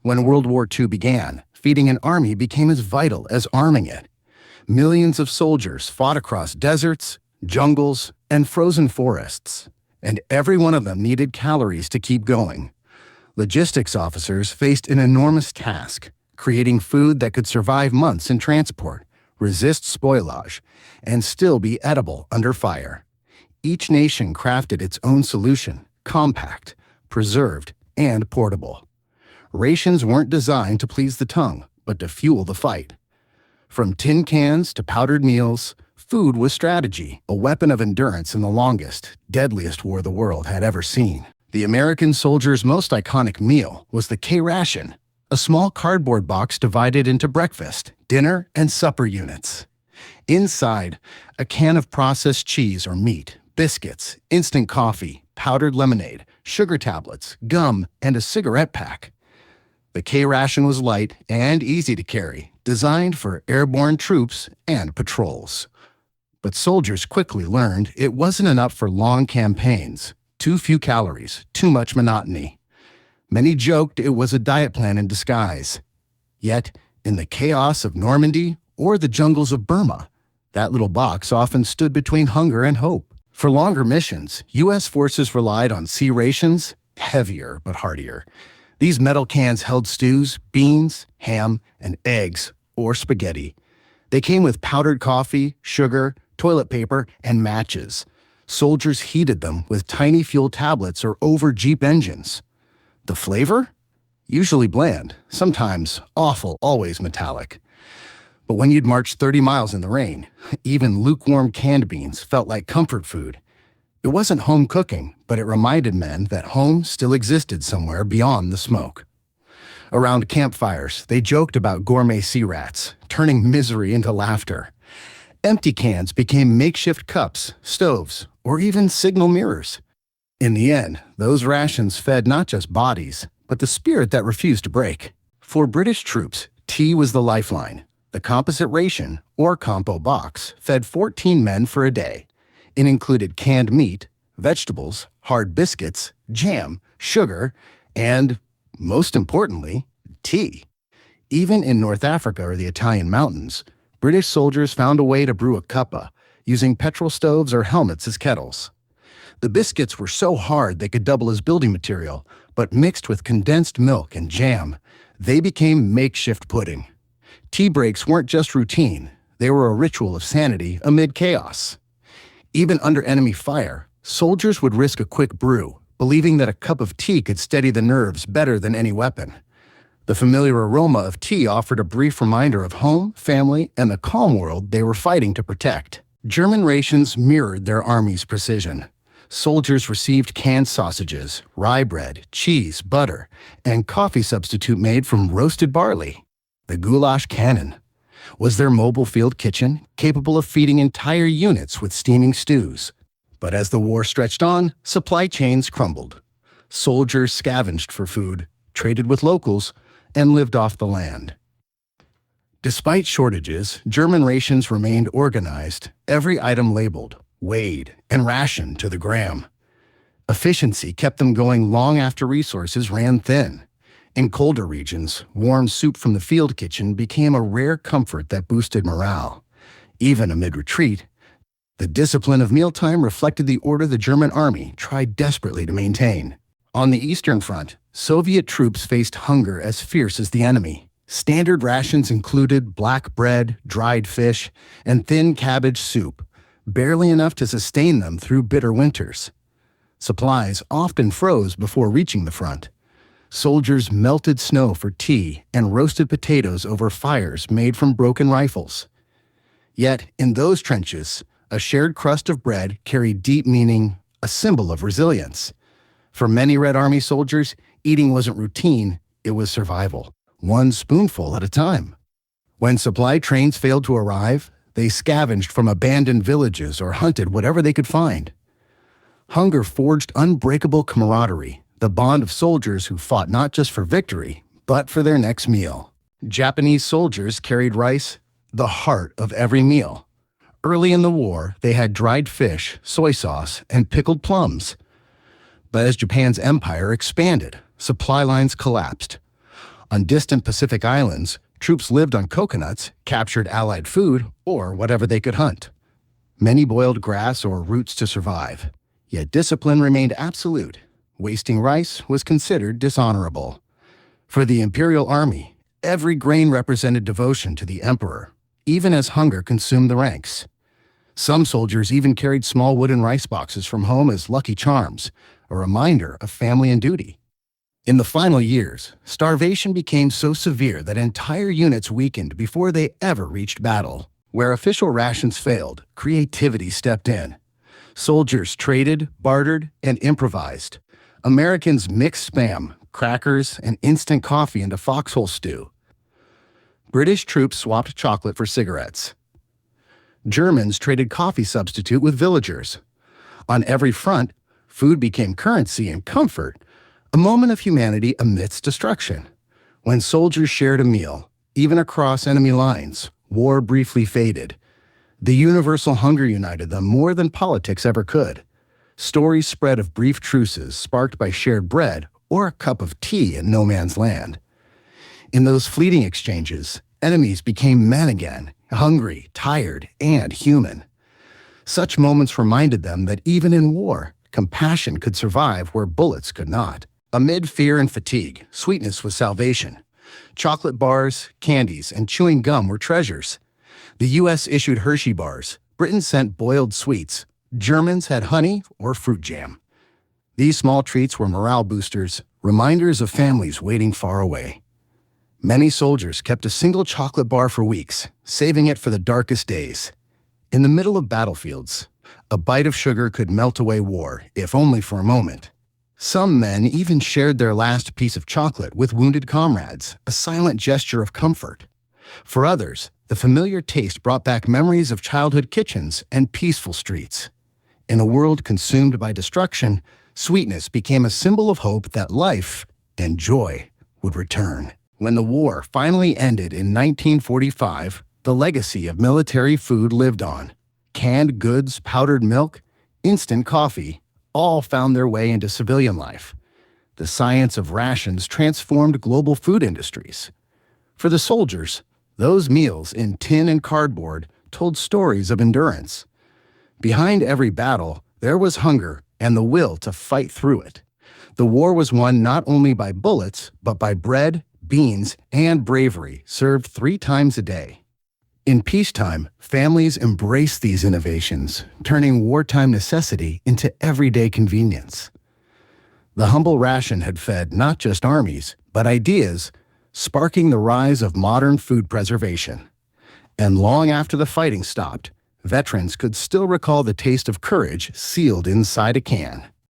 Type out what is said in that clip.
When World War II began, feeding an army became as vital as arming it. Millions of soldiers fought across deserts, jungles, and frozen forests, and every one of them needed calories to keep going. Logistics officers faced an enormous task, creating food that could survive months in transport, resist spoilage, and still be edible under fire. Each nation crafted its own solution, compact, preserved, and portable. Rations weren't designed to please the tongue, but to fuel the fight. From tin cans to powdered meals, food was strategy, a weapon of endurance in the longest, deadliest war the world had ever seen. The American soldier's most iconic meal was the K-Ration, a small cardboard box divided into breakfast, dinner, and supper units. Inside, a can of processed cheese or meat, biscuits, instant coffee, powdered lemonade, sugar tablets, gum, and a cigarette pack. The K-Ration was light and easy to carry, designed for airborne troops and patrols. But soldiers quickly learned it wasn't enough for long campaigns. Too few calories, too much monotony. Many joked it was a diet plan in disguise. Yet, in the chaos of Normandy or the jungles of Burma, that little box often stood between hunger and hope. For longer missions, U.S. forces relied on C-Rations, heavier but heartier. These metal cans held stews, beans, ham, and eggs, or spaghetti. They came with powdered coffee, sugar, toilet paper, and matches. Soldiers heated them with tiny fuel tablets or over Jeep engines. The flavor? Usually bland, sometimes awful, always metallic. But when you'd march 30 miles in the rain, even lukewarm canned beans felt like comfort food. It wasn't home cooking, but it reminded men that home still existed somewhere beyond the smoke. Around campfires, they joked about gourmet sea rats, turning misery into laughter. Empty cans became makeshift cups, stoves, or even signal mirrors. In the end, those rations fed not just bodies, but the spirit that refused to break. For British troops, tea was the lifeline. The composite ration, or compo box, fed 14 men for a day. It included canned meat, vegetables, hard biscuits, jam, sugar, and, most importantly, tea. Even in North Africa or the Italian mountains, British soldiers found a way to brew a cuppa, using petrol stoves or helmets as kettles. The biscuits were so hard they could double as building material, but mixed with condensed milk and jam, they became makeshift pudding. Tea breaks weren't just routine, they were a ritual of sanity amid chaos. Even under enemy fire, soldiers would risk a quick brew, believing that a cup of tea could steady the nerves better than any weapon. The familiar aroma of tea offered a brief reminder of home, family, and the calm world they were fighting to protect. German rations mirrored their army's precision. Soldiers received canned sausages, rye bread, cheese, butter, and coffee substitute made from roasted barley. The goulash cannon was their mobile field kitchen, capable of feeding entire units with steaming stews. But as the war stretched on, supply chains crumbled. Soldiers scavenged for food, traded with locals, and lived off the land. Despite shortages, German rations remained organized, every item labeled, weighed, and rationed to the gram. Efficiency kept them going long after resources ran thin. In colder regions, warm soup from the field kitchen became a rare comfort that boosted morale. Even amid retreat, the discipline of mealtime reflected the order the German army tried desperately to maintain. On the Eastern Front, Soviet troops faced hunger as fierce as the enemy. Standard rations included black bread, dried fish, and thin cabbage soup, barely enough to sustain them through bitter winters. Supplies often froze before reaching the front. Soldiers melted snow for tea and roasted potatoes over fires made from broken rifles. Yet, in those trenches, a shared crust of bread carried deep meaning, a symbol of resilience. For many Red Army soldiers, eating wasn't routine, it was survival, one spoonful at a time. When supply trains failed to arrive, they scavenged from abandoned villages or hunted whatever they could find. Hunger forged unbreakable camaraderie, the bond of soldiers who fought not just for victory, but for their next meal. Japanese soldiers carried rice, the heart of every meal. Early in the war, they had dried fish, soy sauce, and pickled plums. But as Japan's empire expanded, supply lines collapsed. On distant Pacific islands, troops lived on coconuts, captured Allied food, or whatever they could hunt. Many boiled grass or roots to survive. Yet discipline remained absolute. Wasting rice was considered dishonorable. For the Imperial Army, every grain represented devotion to the emperor, even as hunger consumed the ranks. Some soldiers even carried small wooden rice boxes from home as lucky charms, a reminder of family and duty. In the final years, starvation became so severe that entire units weakened before they ever reached battle. Where official rations failed, creativity stepped in. Soldiers traded, bartered, and improvised. Americans mixed Spam, crackers, and instant coffee into foxhole stew. British troops swapped chocolate for cigarettes. Germans traded coffee substitute with villagers. On every front, food became currency and comfort, a moment of humanity amidst destruction. When soldiers shared a meal, even across enemy lines, war briefly faded. The universal hunger united them more than politics ever could. Stories spread of brief truces sparked by shared bread or a cup of tea in no man's land. In those fleeting exchanges, enemies became men again, hungry, tired, and human. Such moments reminded them that even in war, compassion could survive where bullets could not. Amid fear and fatigue, sweetness was salvation. Chocolate bars, candies, and chewing gum were treasures. The U.S. issued Hershey bars, Britain sent boiled sweets, Germans had honey or fruit jam. These small treats were morale boosters, reminders of families waiting far away. Many soldiers kept a single chocolate bar for weeks, saving it for the darkest days. In the middle of battlefields, a bite of sugar could melt away war, if only for a moment. Some men even shared their last piece of chocolate with wounded comrades, a silent gesture of comfort. For others, the familiar taste brought back memories of childhood kitchens and peaceful streets. In a world consumed by destruction, sweetness became a symbol of hope that life and joy would return. When the war finally ended in 1945, the legacy of military food lived on. Canned goods, powdered milk, instant coffee, all found their way into civilian life. The science of rations transformed global food industries. For the soldiers, those meals in tin and cardboard told stories of endurance. Behind every battle, there was hunger and the will to fight through it. The war was won not only by bullets, but by bread, beans, and bravery served 3 times a day. In peacetime, families embraced these innovations, turning wartime necessity into everyday convenience. The humble ration had fed not just armies, but ideas, sparking the rise of modern food preservation. And long after the fighting stopped, veterans could still recall the taste of courage sealed inside a can.